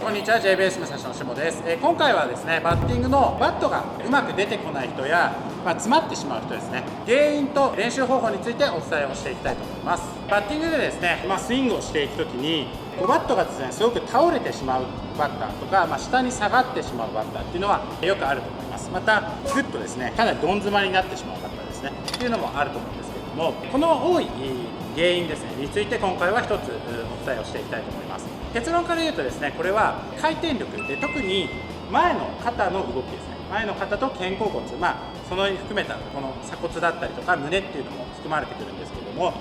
こんにちは。 JBS 武蔵の下です。今回はですね、バッティングのバットがうまく出てこない人や、詰まってしまう人ですね、原因と練習方法についてお伝えをしていきたいと思います。バッティングでですね、スイングをしていくときにバットがですね、すごく倒れてしまうバッターとか、下に下がってしまうバッターっていうのはよくあると思います。またグッとですね、かなりどん詰まりになってしまうバッターですねっていうのもあると思うんですけれども、この多い原因ですねについて今回は一つお伝えをしていきたいと思います。結論から言うとですね、これは回転力で、特に前の肩の動きですね、前の肩と肩甲骨、その含めたこの鎖骨だったりとか胸っていうのも含まれてくるんですけれども、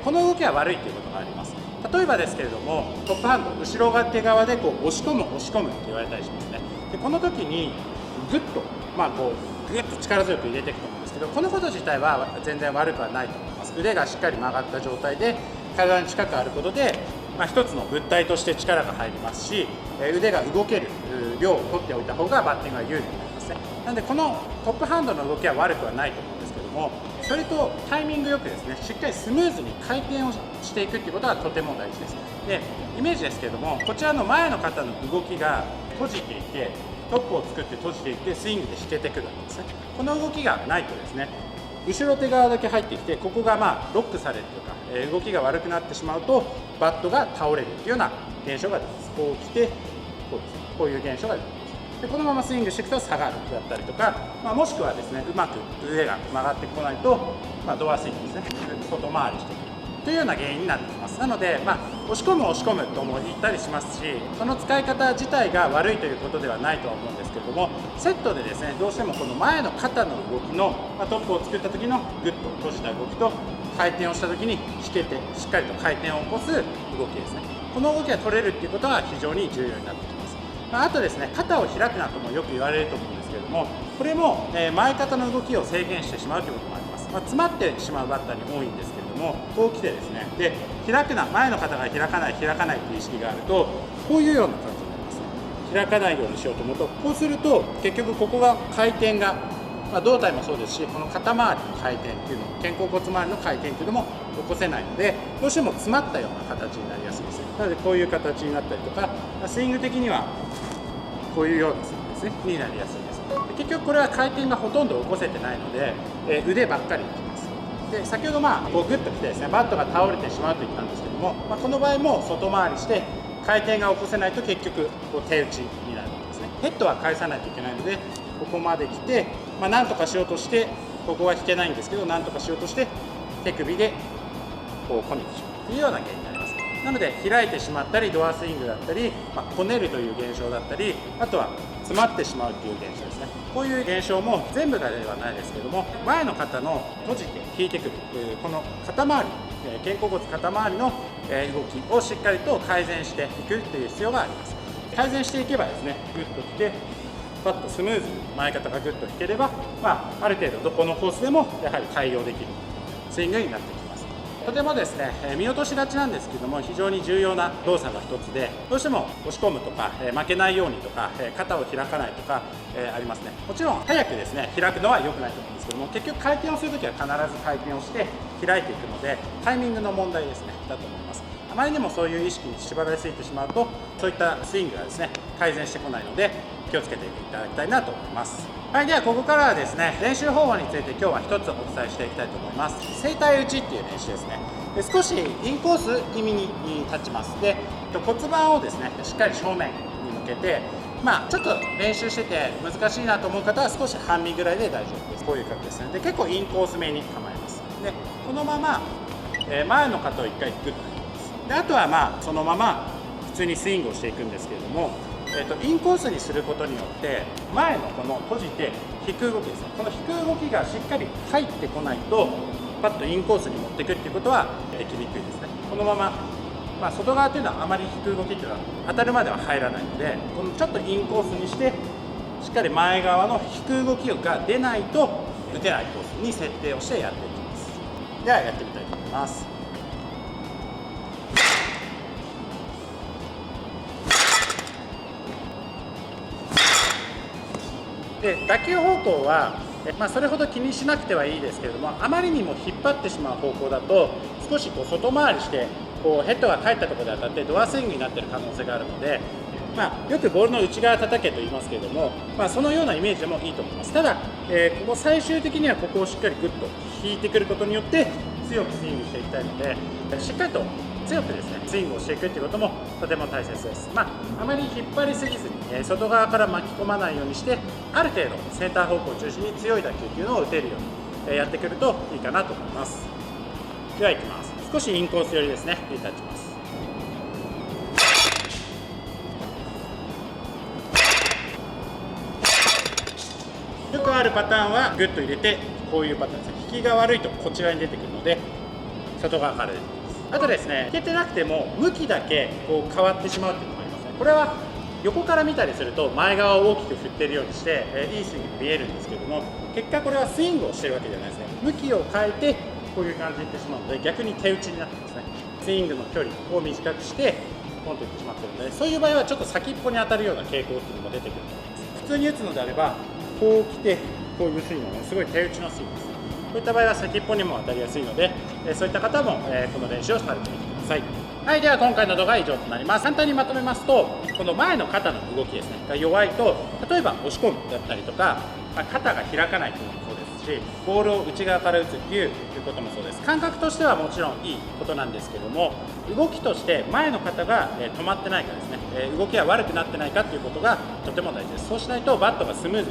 この動きは悪いということがあります。例えばですけれども、トップハンド後ろ手側で押し込むって言われたりしますね。でこの時にグッとグッと力強く入れていくと思うんですけど、このこと自体は全然悪くはないと思います。腕がしっかり曲がった状態で体に近くあることで、一つの物体として力が入りますし、腕が動ける量を取っておいた方がバッティングが有利になりますね。なのでこのトップハンドの動きは悪くはないと思うんですけども、それとタイミングよくですね、しっかりスムーズに回転をしていくっていうことがとても大事です。でイメージですけれども、こちらの前の肩の動きが閉じていて、トップを作って閉じていってスイングで引けてくるわけですね。この動きがないとですね、後ろ手側だけ入ってきて、ここがロックされるとか、動きが悪くなってしまうとバットが倒れるというような現象が出ます。こう来てこうですね、こういう現象が出ます。でこのままスイングしていくと下がるだったりとか、もしくはですね、うまく腕が曲がってこないと、ドアスイングですね、外回りしてくるというような原因になってきます。なので、押し込むとも言ったりしますし、その使い方自体が悪いということではないとは思うんですけれども、セットでですね、どうしてもこの前の肩の動きの、トップを作った時のグッと閉じた動きと、回転をした時に引けてしっかりと回転を起こす動きですね、この動きが取れるっていうことは非常に重要になってきます。あとですね、肩を開くなともよく言われると思うんですけれども、これも前肩の動きを制限してしまうということもあります。詰まってしまうバッターに多いんですけれども、こう来てですね、で開くな、前の肩が開かないという意識があると、こういうような感じになりますね。開かないようにしようと思うと、こうすると結局ここが回転が、胴体もそうですし、この肩周りの回転っていうのも、肩甲骨周りの回転っていうのも起こせないので、どうしても詰まったような形になりやすいですね。なのでこういう形になったりとか、スイング的にはこういうようなスイングですねになりやすいです。結局これは回転がほとんど起こせてないので、腕ばっかりいきます。で先ほどこうグッときてですね、バットが倒れてしまうと言ったんですけども、この場合も外回りして回転が起こせないと結局手打ちになるんですね。ヘッドは返さないといけないので、ここまで来て、なんとかしようとして、ここは引けないんですけど、なんとかしようとして手首でこねてしまうというような原因になります。なので開いてしまったり、ドアスイングだったり、こねるという現象だったり、あとは詰まってしまうという現象ですね。こういう現象も全部がではないですけども、前の肩の閉じて引いてくるこの肩周り、肩甲骨肩周りの動きをしっかりと改善していくという必要があります。改善していけばですね、グッときてパッとスムーズに前肩がグッと引ければ、ある程度どこのコースでもやはり対応できるスイングになってきます。とてもですね、見落としがちなんですけども、非常に重要な動作の一つで、どうしても押し込むとか、負けないようにとか、肩を開かないとか、ありますね。もちろん早くですね開くのは良くないと思うんですけども、結局回転をするときは必ず回転をして開いていくので、タイミングの問題ですねだと思います。あまりにもそういう意識に縛られすぎてしまうと、そういったスイングがですね改善してこないので、気をつけていただきたいなと思います。はい、ではここからはですね、練習方法について今日は一つお伝えしていきたいと思います。正対打ちっていう練習ですね。で少しインコース気味に立ちます。で骨盤をですねしっかり正面に向けて、ちょっと練習してて難しいなと思う方は少し半身ぐらいで大丈夫です。こういう感じですね。で結構インコース目に構えます。でこのまま、前の肩を1回グッと引きます。であとはそのまま普通にスイングをしていくんですけれども、インコースにすることによって前のこの閉じて引く動きですね、この引く動きがしっかり入ってこないとパッとインコースに持っていくっていうことはできにくいですね。このまま、外側っていうのはあまり引く動きっていうのは当たるまでは入らないので、このちょっとインコースにしてしっかり前側の引く動きが出ないと打てないコースに設定をしてやっていきます。ではやってみたいと思います。で打球方向は、それほど気にしなくてはいいですけれども、あまりにも引っ張ってしまう方向だと少し外回りしてヘッドが返ったところで当たってドアスイングになっている可能性があるので、よくボールの内側叩けと言いますけれども、そのようなイメージでもいいと思います。ただ、ここ最終的にはここをしっかりグッと引いてくることによって強くスイングしていきたいので、しっかりと強くですねスイングをしていくっていうこともとても大切です。あまり引っ張りすぎずに、外側から巻き込まないようにして、ある程度センター方向を中心に強い打球っていうのを打てるようにやってくるといいかなと思います。ではいきます。少しインコース寄りですね。リタッチます。よくあるパターンはグッと入れてこういうパターンですね。引きが悪いとこちらに出てくるので、外側から出てきます。あとですね、いけてなくても向きだけこう変わってしまうっていうのもありますね。これは横から見たりすると前側を大きく振ってるようにして、いいスイングに見えるんですけども、結果これはスイングをしてるわけじゃないですね。向きを変えてこういう感じでいってしまうので、逆に手打ちになってますね。スイングの距離を短くしてポンといってしまってるので、そういう場合はちょっと先っぽに当たるような傾向っていうのも出てくると思います。普通に打つのであればこう来てこういうスイングをね、すごい手打ちのスイングです。こういった場合は先っぽにも当たりやすいので、そういった方もこの練習をされてみてください。はい、では今回の動画は以上となります。簡単にまとめますと、この前の肩の動きですねが弱いと、例えば押し込むだったりとか、肩が開かないというのもそうですし、ボールを内側から打つっていうこともそうです。感覚としてはもちろんいいことなんですけども、動きとして前の肩が止まってないかですね、動きが悪くなってないかということがとても大事です。そうしないとバットがスムーズ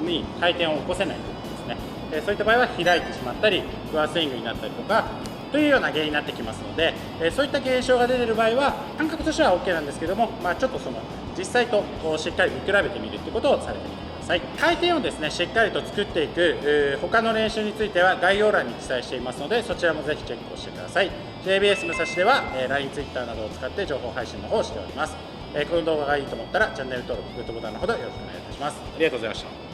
に回転を起こせないということですね。そういった場合は開いてしまったり、フォアスイングになったりとかというような原因になってきますので、そういった現象が出ている場合は感覚としては OK なんですけども、ちょっとその実際としっかり見比べてみるということをされてみてください。回転をですねしっかりと作っていく他の練習については概要欄に記載していますので、そちらもぜひチェックをしてください。 JBS 武蔵では LINE、Twitter などを使って情報配信の方をしております。この動画がいいと思ったらチャンネル登録、グッドボタンのほどよろしくお願いいたします。ありがとうございました。